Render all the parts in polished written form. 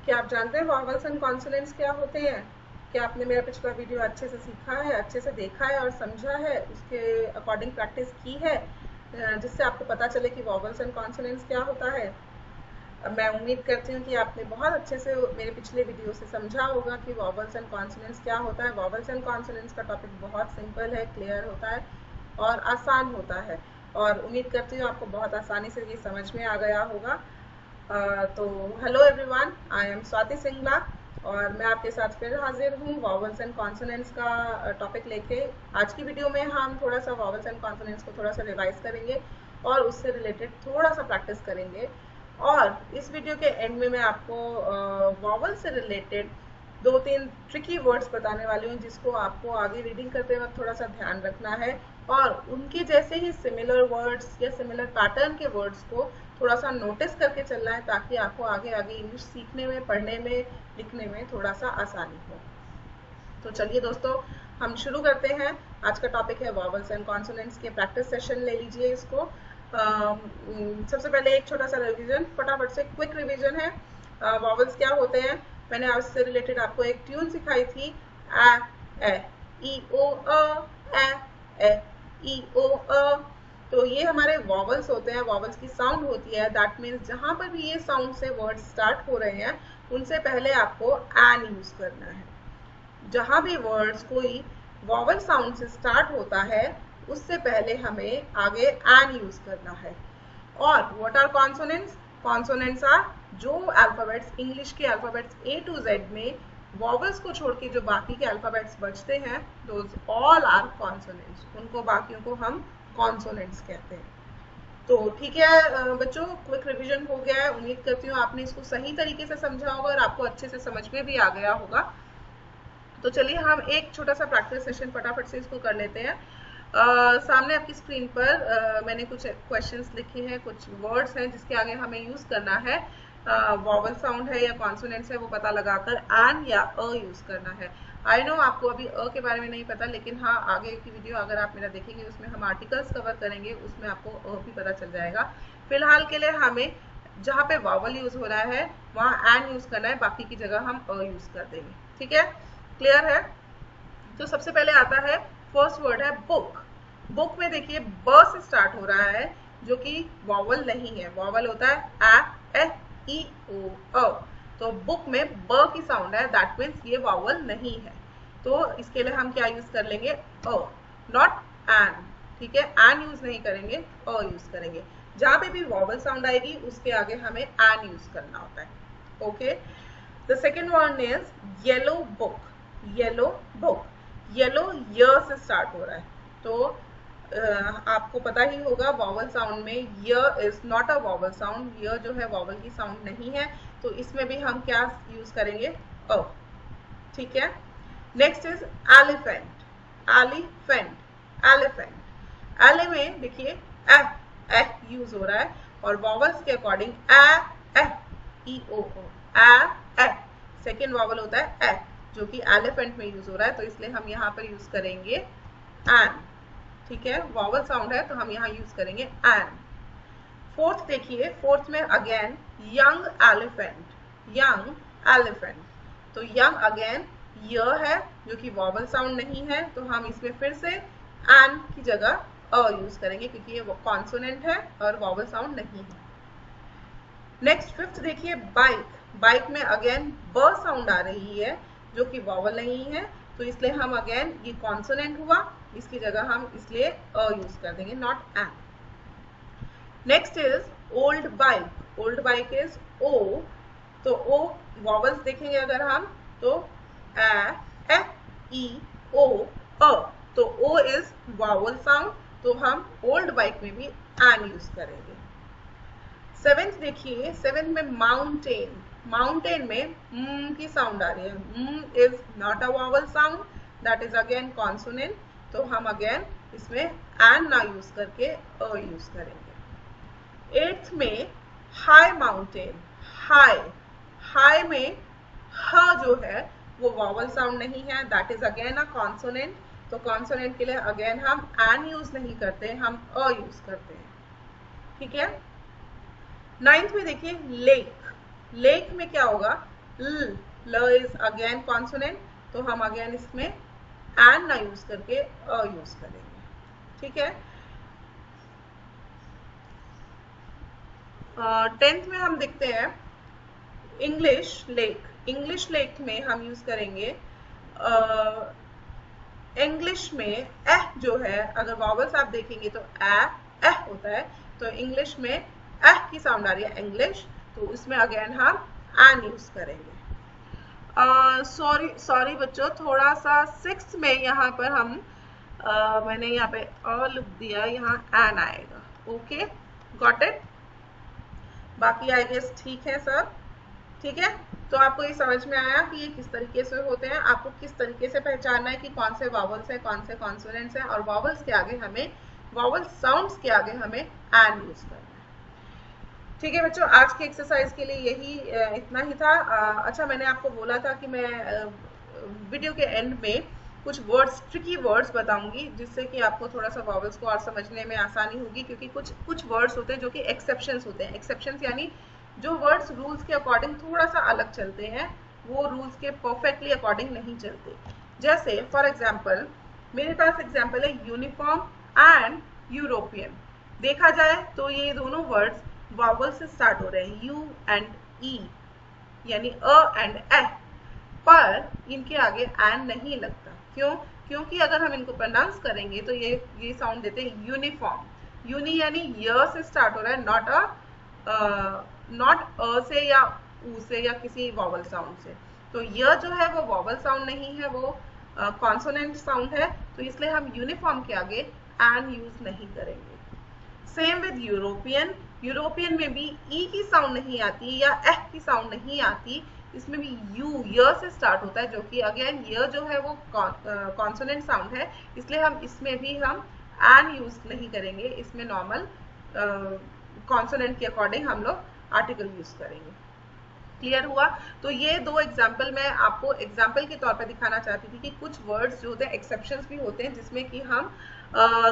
क्या आप जानते हैं वॉवल्स एंड कॉन्सोनेंट्स क्या होते हैं? क्या आपने मेरा पिछला वीडियो अच्छे से सीखा है, अच्छे से देखा है और समझा है, उसके अकॉर्डिंग प्रैक्टिस की है, जिससे आपको पता चले कि वॉवल्स एंड कॉन्सोनेंट्स क्या होता है? मैं उम्मीद करती हूँ कि आपने बहुत अच्छे से मेरे पिछले वीडियो से समझा होगा कि वॉवल्स एंड कॉन्सोनेंट्स क्या होता है। वॉवल्स एंड कॉन्सोनेंट्स का टॉपिक बहुत सिंपल है, क्लियर होता है और आसान होता है, और उम्मीद करती हूँ आपको बहुत आसानी से ये समझ में आ गया होगा। तो hello everyone, I am Swati Singla और मैं आपके साथ फिर हाजिर हूँ वॉवल्स एंड कॉन्सोनेंट्स का टॉपिक लेके। आज की वीडियो में हम थोड़ा सा वॉवल्स एंड कॉन्सोनेंट्स को थोड़ा सा रिवाइज करेंगे और उससे रिलेटेड थोड़ा सा प्रैक्टिस करेंगे, और इस वीडियो के एंड में मैं आपको वॉवल से रिलेटेड 2-3 ट्रिकी वर्ड्स बताने वाली हूँ, जिसको आपको आगे रीडिंग करते वक्त थोड़ा सा ध्यान रखना है, और उनके जैसे ही सिमिलर वर्ड्स या सिमिलर पैटर्न के वर्ड्स को थोड़ा सा नोटिस करके चलना है, ताकि आपको आगे आगे इंग्लिश सीखने में, पढ़ने में, लिखने में थोड़ा सा आसानी हो। तो चलिए दोस्तों, हम शुरू करते हैं। आज का टॉपिक है वॉवल्स एंड कॉन्सोनेंट्स के प्रैक्टिस सेशन, ले लीजिए इसको। सबसे पहले एक छोटा सा रिवीजन, फटाफट से क्विक रिवीजन है। वॉवल्स क्या होते हैं? मैंने उससे रिलेटेड आपको एक ट्यून सिखाई थी, आ ए ई ओ अ ए ई ओ अ। तो ये हमारे वॉवल्स होते हैं, वॉवल्स की साउंड होती है। दैट मीन्स जहां पर भी ये साउंड से वर्ड स्टार्ट हो रहे हैं, उनसे पहले आपको एन यूज करना है। जहां भी वर्ड्स कोई वॉवल साउंड से स्टार्ट होता है, उससे पहले हमें आगे एन यूज करना है। और what are consonants? Consonants are जो अल्फाबेट्स, इंग्लिश के अल्फाबेट्स ए टू जेड में वॉवल्स को छोड़ के जो बाकी के अल्फाबेट्स बचते हैं, दोज ऑल आर कॉन्सोनेंट्स। उनको, बाकियों को हम कॉन्सोनेंट्स कहते हैं। तो ठीक है बच्चों, क्विक रिवीजन हो गया है। उम्मीद करती हूँ आपने इसको सही तरीके से समझा होगा और आपको अच्छे से समझ में भी आ गया होगा। तो चलिए हम एक छोटा सा प्रैक्टिस सेशन फटाफट से इसको कर लेते हैं। सामने आपकी स्क्रीन पर मैंने कुछ क्वेश्चंस लिखे हैं, कुछ वर्ड्स हैं जिसके आगे हमें यूज करना है। वॉवल साउंड है या कॉन्सोनेंट्स है, वो पता लगाकर एन या अ यूज करना है। आई नो आपको अभी अ के बारे में नहीं पता, लेकिन हाँ, आगे की वीडियो अगर आप मेरा देखेंगे उसमें हम आर्टिकल्स कवर करेंगे, उसमें आपको अ भी पता चल जाएगा। फिलहाल के लिए हमें जहाँ पे वॉवल यूज हो रहा है वहाँ एन यूज करना है, बाकी की जगह हम अ यूज कर देंगे। ठीक है, क्लियर है? तो सबसे पहले आता है, फर्स्ट वर्ड है बुक। बुक में देखिए ब से स्टार्ट हो रहा है, जो कि वॉवल नहीं है। वॉवल होता है आ ए ई ओ अ। तो बुक में ब की साउंड है, दैट मीन्स ये वॉवल नहीं है। तो इसके लिए हम क्या यूज कर लेंगे? अ, नॉट एन। ठीक है, एन यूज नहीं करेंगे, अ यूज करेंगे। जहां पे भी वॉवल साउंड आएगी उसके आगे हमें एन यूज करना होता है। Okay, the second word is yellow book. Yellow book, yellow य से स्टार्ट हो रहा है। तो आपको पता ही होगा वॉवल साउंड में य is not a vowel sound. य जो है वॉवल की साउंड नहीं है, तो इसमें भी हम क्या यूज करेंगे? अ। ठीक है, next is elephant. Elephant, elephant. एले में देखिए ए यूज हो रहा है, और वॉवल्स के अकॉर्डिंग ए ई ओ ए। सेकेंड वॉवल होता है ए, जो कि एलिफेंट में यूज हो रहा है, तो इसलिए हम यहाँ पर यूज करेंगे एन। ठीक है, वॉवल साउंड है तो हम यहाँ यूज करेंगे एन। फोर्थ देखिए, फोर्थ में again young elephant. Young elephant, तो यंग अगेन य है, जो कि वॉवल साउंड नहीं है, तो हम इसमें फिर से एन की जगह अ यूज करेंगे, क्योंकि ये कॉन्सोनेंट है और वॉवल साउंड नहीं है। नेक्स्ट फिफ्थ देखिए बाइक। बाइक में अगेन ब साउंड आ रही है, जो कि वॉवल नहीं है, तो इसलिए हम अगेन, ये कॉन्सोनेंट हुआ, इसकी जगह हम इसलिए अ यूज कर देंगे, not an. Next is old bike. Old bike is O, तो ओ वॉवल्स देखेंगे अगर हम, तो ए ई ओ अ, तो ओ इज वॉवल साउंड, तो हम ओल्ड बाइक में भी एन यूज करेंगे। सेवेंथ देखिए, सेवेंथ में माउंटेन। माउंटेन में की साउंड आ रही है, is not a vowel sound, that is again consonant, तो हम अगेन इसमें एन ना यूज करके अ यूज करेंगे। एट्थ में हाई माउंटेन। हाई, हाई में ह जो है वो वॉवल साउंड नहीं है, that is again a consonant, तो कॉन्सोनेंट के लिए अगेन हम एन यूज नहीं करते, हम अ यूज करते हैं। ठीक है, नाइन्थ में देखिए लेक। लेक में क्या होगा? ल, ल इज अगेन कॉन्सोनेंट, तो हम अगेन इसमें एन ना यूज करके अ यूज करेंगे, ठीक है। 10th में हम देखते हैं इंग्लिश लेक। इंग्लिश लेक में हम यूज करेंगे इंग्लिश में एह जो है, अगर वॉवल्स आप देखेंगे तो एह होता है, तो इंग्लिश में एह की साउंड आ रही है इंग्लिश, तो उसमें अगेन हम एन यूज करेंगे। सॉरी बच्चों, थोड़ा सा 6 में यहाँ पर हम मैंने यहाँ पे अ लिख दिया, यहाँ एन आएगा। Okay, got it. बाकी आई गेस ठीक है सर, ठीक है। तो आपको ये समझ में आया कि ये किस तरीके से होते हैं, आपको किस तरीके से पहचानना है कि कौन से वॉवल्स है, कौन से कॉन्सोनेंट्स हैं, और वॉवल्स के आगे हमें, वॉवल साउंड्स के आगे हमें एन यूज करना है। ठीक है बच्चों, आज की एक्सरसाइज के लिए यही इतना ही था। अच्छा, मैंने आपको बोला था कि मैं वीडियो के एंड में कुछ वर्ड्स, ट्रिकी वर्ड्स बताऊंगी, जिससे कि आपको थोड़ा सा वॉवल्स को और समझने में आसानी होगी, क्योंकि कुछ वर्ड्स होते हैं जो कि एक्सेप्शंस होते हैं। एक्सेप्शंस यानी जो वर्ड्स रूल्स के अकॉर्डिंग थोड़ा सा अलग चलते हैं, वो रूल्स के परफेक्टली अकॉर्डिंग नहीं चलते। जैसे फॉर एग्जाम्पल, मेरे पास एग्जाम्पल है यूनिफॉर्म एंड यूरोपियन। देखा जाए तो ये दोनों वर्ड्स वॉवल से स्टार्ट हो रहे हैं, यू एंड ई, यानी अ एंड ए, पर इनके आगे एन नहीं लगता। क्यों? क्योंकि अगर हम इनको प्रोनाउंस करेंगे तो ये साउंड देते हैं यूनिफॉर्म। यूनि यानी य से स्टार्ट हो रहा है, नॉट अ से या ऊ से या किसी वॉवल साउंड से। तो य जो है वो वॉवल साउंड नहीं है, वो कॉन्सोनेंट साउंड है, तो इसलिए हम यूनिफॉर्म के आगे एन यूज नहीं करेंगे। Same with European. यूरोपियन में भी ई की साउंड नहीं आती या एह की साउंड नहीं आती, इसमें भी यू, य से स्टार्ट होता है, जो कि अगेन य जो है वो कॉन्सोनेंट साउंड है, इसलिए हम इसमें भी हम एन यूज नहीं करेंगे। इसमें नॉर्मल कॉन्सोनेंट के अकॉर्डिंग हम लोग आर्टिकल यूज करेंगे। क्लियर हुआ? तो ये दो एग्जाम्पल मैं आपको एग्जाम्पल के तौर पे दिखाना चाहती थी कि कुछ वर्ड्स जो होते हैं एक्सेप्शंस भी होते हैं, जिसमें कि हम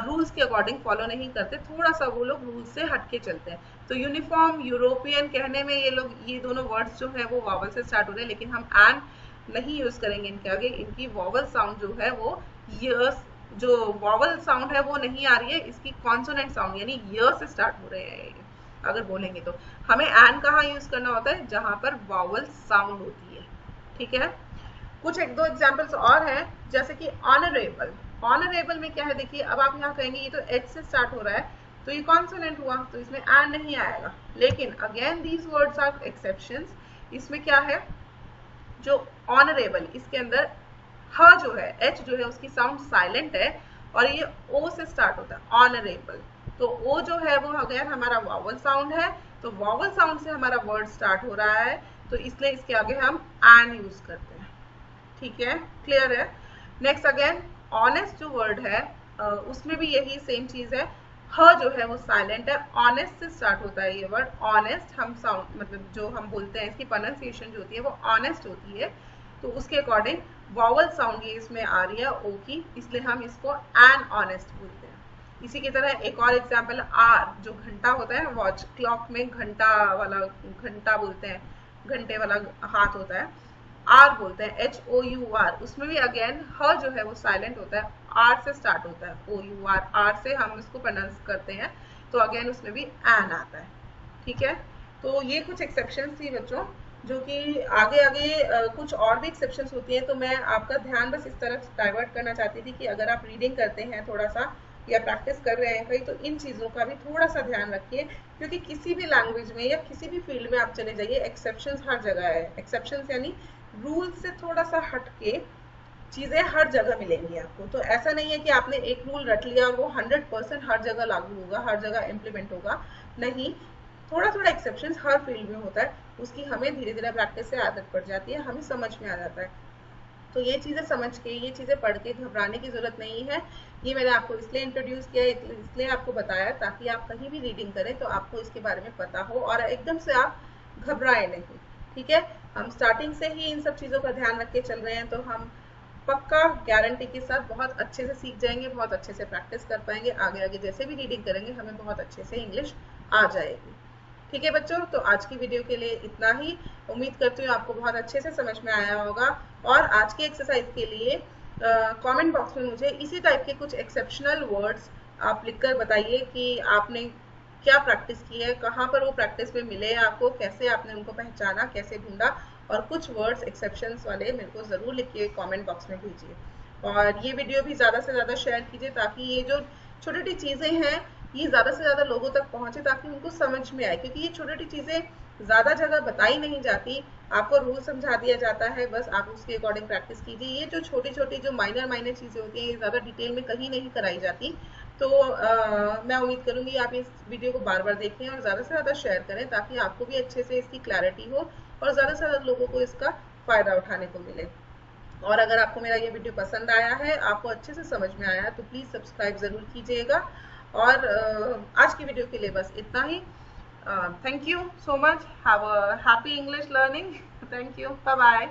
रूल्स के अकॉर्डिंग फॉलो नहीं करते, थोड़ा सा वो लोग रूल्स से हटके चलते हैं। तो यूनिफॉर्म, यूरोपियन कहने में ये दोनों वर्ड्स जो है वो वॉवल से स्टार्ट हो रहे हैं, लेकिन हम एन नहीं यूज करेंगे इनके आगे। इनकी वॉवल साउंड जो है वो जो वॉवल साउंड है वो नहीं आ रही है, इसकी कॉन्सोनेंट साउंड यानी य से स्टार्ट हो रहे हैं अगर बोलेंगे तो। हमें एन कहाँ यूज करना होता है? जहां पर वॉवल साउंड होती है, ठीक है। कुछ एक दो एग्जांपल्स और हैं, जैसे कि ऑनरेबल। ऑनरेबल में क्या है, देखिए अब आप यहाँ कहेंगे ये तो एच से स्टार्ट हो रहा है, तो ये कॉन्सोनेंट हुआ, तो इसमें एन नहीं आएगा। लेकिन again these words are exceptions. इसमें क्या है, जो ऑनरेबल, इसके अंदर ह जो है, एच जो है, उसकी साउंड साइलेंट है, और ये ओ से स्टार्ट होता है, ऑनरेबल। तो ओ जो है वो अगेन हमारा वॉवल साउंड है, तो वॉवल साउंड से हमारा वर्ड स्टार्ट हो रहा है, तो इसलिए इसके आगे हम एन यूज करते हैं, ठीक है। क्लियर है? नेक्स्ट अगेन ऑनेस्ट जो वर्ड है, उसमें भी यही सेम चीज है। ह जो है वो साइलेंट है, ऑनेस्ट से स्टार्ट होता है ये वर्ड। ऑनेस्ट हम साउंड, मतलब जो हम बोलते हैं, इसकी प्रोनाउंसिएशन जो होती है वो ऑनेस्ट होती है, तो उसके अकॉर्डिंग वॉवल साउंड ये इसमें आ रही है ओ की, इसलिए हम इसको एन ऑनेस्ट बोलते हैं। इसी की तरह एक और एग्जाम्पल, आर जो घंटा होता है, वॉच क्लॉक में घंटा वाला, घंटा बोलते हैं, घंटे वाला हाथ होता है, आर बोलते हैं, एच ओ यू आर। उसमें भी अगेन ह जो है वो साइलेंट होता है, आर से स्टार्ट होता है, ओ यू आर, आर से हम इसको प्रोनाउंस करते हैं, तो अगेन उसमें भी एन आता है, ठीक है। तो ये कुछ एक्सेप्शंस थी बच्चों, जो कि आगे आगे कुछ और भी एक्सेप्शंस होती हैं, तो मैं आपका ध्यान बस इस तरफ डाइवर्ट करना चाहती थी कि अगर आप रीडिंग करते हैं थोड़ा सा या प्रैक्टिस कर रहे हैं कहीं, तो इन चीज़ों का भी थोड़ा सा ध्यान रखिए, क्योंकि किसी भी लैंग्वेज में या किसी भी फील्ड में आप चले जाइए, एक्सेप्शंस हर जगह है। एक्सेप्शंस यानी रूल से थोड़ा सा हट के चीज़ें हर जगह मिलेंगी आपको। तो ऐसा नहीं है कि आपने एक रूल रट लिया और वो 100% हर जगह लागू होगा, हर जगह इम्प्लीमेंट होगा, नहीं। थोड़ा थोड़ा एक्सेप्शंस हर फील्ड में होता है, उसकी हमें धीरे धीरे प्रैक्टिस से आदत पड़ जाती है, हमें समझ में आ जाता है। तो ये चीज़ें समझ के, ये चीज़ें पढ़ के घबराने की ज़रूरत नहीं है। ये मैंने आपको इसलिए इंट्रोड्यूस किया, इसलिए आपको बताया, ताकि आप कहीं भी रीडिंग करें तो आपको इसके बारे में पता हो और एकदम से आप घबराए नहीं, ठीक है। हम स्टार्टिंग से ही इन सब चीज़ों का ध्यान रख के चल रहे हैं, तो हम पक्का गारंटी के साथ बहुत अच्छे से सीख जाएंगे, बहुत अच्छे से प्रैक्टिस कर पाएंगे, आगे आगे जैसे भी रीडिंग करेंगे हमें बहुत अच्छे से इंग्लिश आ जाएगी, ठीक है बच्चों, तो आज की वीडियो के लिए इतना ही। उम्मीद करती हूँ आपको बहुत अच्छे से समझ में आया होगा। और आज की एक्सरसाइज के लिए कमेंट बॉक्स में मुझे इसी टाइप के कुछ एक्सेप्शनल वर्ड्स आप लिखकर बताइए कि आपने क्या प्रैक्टिस की है, कहाँ पर वो प्रैक्टिस में मिले आपको, कैसे आपने उनको पहचाना, कैसे ढूंढा। और कुछ वर्ड्स एक्सेप्शंस वाले मेरे को ज़रूर लिख के कॉमेंट बॉक्स में भेजिए। और ये वीडियो भी ज़्यादा से ज़्यादा शेयर कीजिए ताकि ये जो छोटी छोटी चीज़ें हैं ये ज़्यादा से ज़्यादा लोगों तक पहुँचे, ताकि उनको समझ में आए। क्योंकि ये छोटी छोटी चीज़ें ज़्यादा जगह बताई नहीं जाती, आपको रूल समझा दिया जाता है, बस आप उसके अकॉर्डिंग प्रैक्टिस कीजिए। ये जो छोटी छोटी जो माइनर माइनर चीज़ें होती हैं ये ज़्यादा डिटेल में कहीं नहीं कराई जाती। तो मैं उम्मीद करूँगी आप इस वीडियो को बार बार देखें और ज़्यादा से ज़्यादा शेयर करें ताकि आपको भी अच्छे से इसकी क्लैरिटी हो और ज़्यादा से ज़्यादा लोगों को इसका फ़ायदा उठाने को मिले। और अगर आपको मेरा ये वीडियो पसंद आया है, आपको अच्छे से समझ में आया है, तो प्लीज़ सब्सक्राइब ज़रूर कीजिएगा। और आज की वीडियो के लिए बस इतना ही। Thank you so much. Have a happy English learning. Thank you. Bye bye.